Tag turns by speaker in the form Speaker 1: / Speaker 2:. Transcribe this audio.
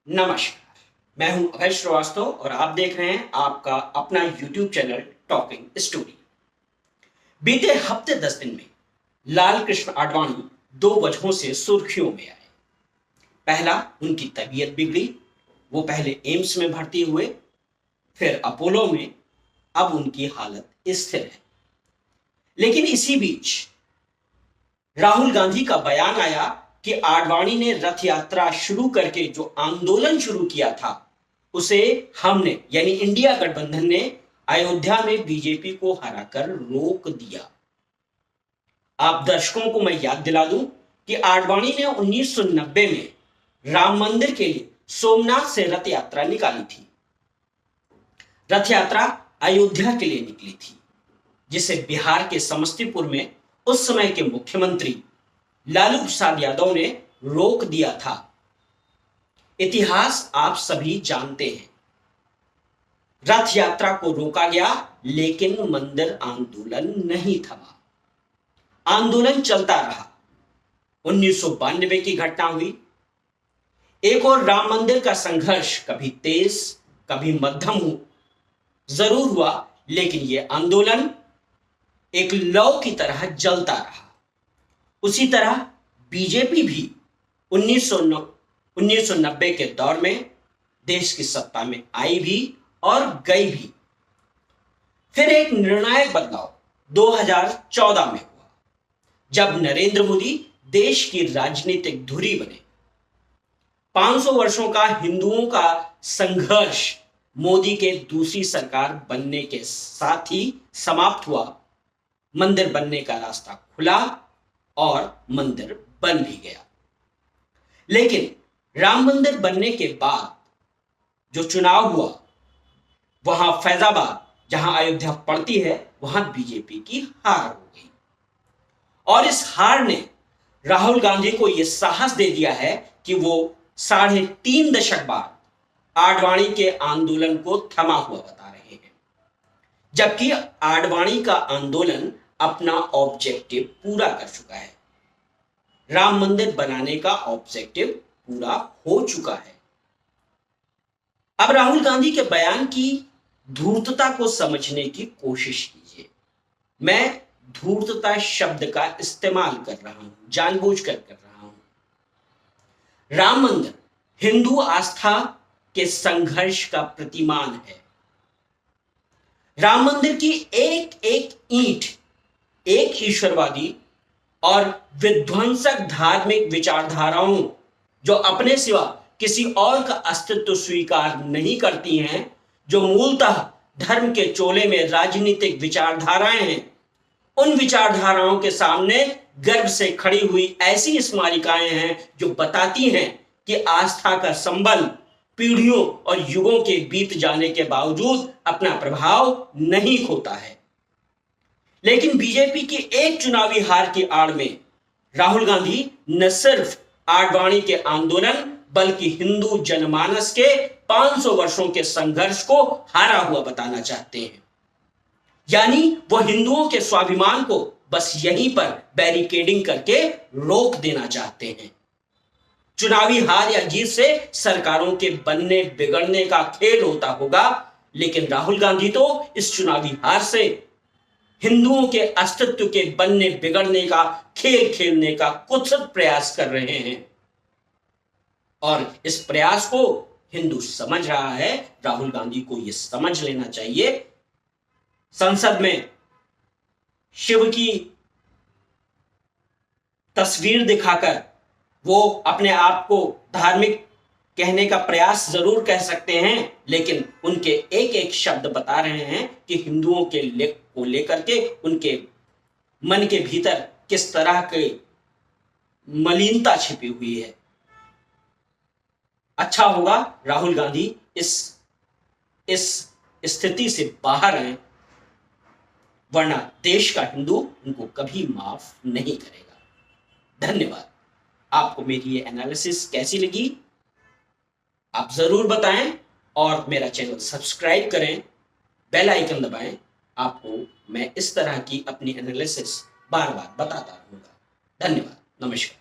Speaker 1: नमस्कार, मैं हूं अभय श्रीवास्तव और आप देख रहे हैं आपका अपना YouTube चैनल टॉकिंग स्टोरी। बीते हफ्ते 10 दिन में लाल कृष्ण आडवाणी दो वजहों से सुर्खियों में आए। पहला, उनकी तबीयत बिगड़ी। वो पहले एम्स में भर्ती हुए, फिर अपोलो में। अब उनकी हालत स्थिर है। लेकिन इसी बीच राहुल गांधी का बयान आया कि आडवाणी ने रथ यात्रा शुरू करके जो आंदोलन शुरू किया था उसे हमने यानी इंडिया गठबंधन ने अयोध्या में बीजेपी को हराकर रोक दिया। आप दर्शकों को मैं याद दिला दूं कि आडवाणी ने 1990 में राम मंदिर के लिए सोमनाथ से रथ यात्रा निकाली थी। रथ यात्रा अयोध्या के लिए निकली थी, जिसे बिहार के समस्तीपुर में उस समय के मुख्यमंत्री लालू प्रसाद यादव ने रोक दिया था। इतिहास आप सभी जानते हैं। रथ यात्रा को रोका गया, लेकिन मंदिर आंदोलन नहीं थमा। आंदोलन चलता रहा। 1992 की घटना हुई। एक और राम मंदिर का संघर्ष कभी तेज कभी मध्यम जरूर हुआ, लेकिन यह आंदोलन एक लौ की तरह जलता रहा। उसी तरह बीजेपी भी 1990 के दौर में देश की सत्ता में आई भी और गई भी। फिर एक निर्णायक बदलाव 2014 में हुआ, जब नरेंद्र मोदी देश की राजनीतिक धुरी बने। 500 वर्षों का हिंदुओं का संघर्ष मोदी के दूसरी सरकार बनने के साथ ही समाप्त हुआ। मंदिर बनने का रास्ता खुला और मंदिर बन भी गया। लेकिन राम मंदिर बनने के बाद जो चुनाव हुआ, वहां फैजाबाद, जहां अयोध्या पड़ती है, वहां बीजेपी की हार हो गई। और इस हार ने राहुल गांधी को यह साहस दे दिया है कि वो 3.5 दशक बाद आडवाणी के आंदोलन को थमा हुआ बता रहे हैं, जबकि आडवाणी का आंदोलन अपना ऑब्जेक्टिव पूरा कर चुका है। राम मंदिर बनाने का ऑब्जेक्टिव पूरा हो चुका है। अब राहुल गांधी के बयान की धूर्तता को समझने की कोशिश कीजिए। मैं धूर्तता शब्द का इस्तेमाल कर रहा हूं, जानबूझकर कर रहा हूं। राम मंदिर हिंदू आस्था के संघर्ष का प्रतिमान है। राम मंदिर की एक एक ईंट एक ईश्वरवादी और विध्वंसक धार्मिक विचारधाराओं, जो अपने सिवा किसी और का अस्तित्व स्वीकार नहीं करती हैं, जो मूलतः धर्म के चोले में राजनीतिक विचारधाराएं हैं, उन विचारधाराओं के सामने गर्व से खड़ी हुई ऐसी स्मारिकाएं हैं जो बताती हैं कि आस्था का संबल पीढ़ियों और युगों के बीत जाने के बावजूद अपना प्रभाव नहीं खोता है। लेकिन बीजेपी की एक चुनावी हार की आड़ में राहुल गांधी न सिर्फ आडवाणी के आंदोलन बल्कि हिंदू जनमानस के 500 वर्षों के संघर्ष को हारा हुआ बताना चाहते हैं। यानी वो हिंदुओं के स्वाभिमान को बस यहीं पर बैरिकेडिंग करके रोक देना चाहते हैं। चुनावी हार या जीत से सरकारों के बनने बिगड़ने का खेल होता होगा, लेकिन राहुल गांधी तो इस चुनावी हार से हिंदुओं के अस्तित्व के बनने बिगड़ने का खेल खेलने का कुत्सित प्रयास कर रहे हैं। और इस प्रयास को हिंदू समझ रहा है। राहुल गांधी को यह समझ लेना चाहिए। संसद में शिव की तस्वीर दिखाकर वो अपने आप को धार्मिक कहने का प्रयास जरूर कर सकते हैं, लेकिन उनके एक एक शब्द बता रहे हैं कि हिंदुओं के को लेकर के उनके मन के भीतर किस तरह की मलिनता छिपी हुई है। अच्छा होगा राहुल गांधी इस स्थिति से बाहर आए, वरना देश का हिंदू उनको कभी माफ नहीं करेगा। धन्यवाद। आपको मेरी ये एनालिसिस कैसी लगी आप जरूर बताएं और मेरा चैनल सब्सक्राइब करें, बेल आइकन दबाएं। आपको मैं इस तरह की अपनी एनालिसिस बार बार बताता रहूंगा। धन्यवाद। नमस्कार।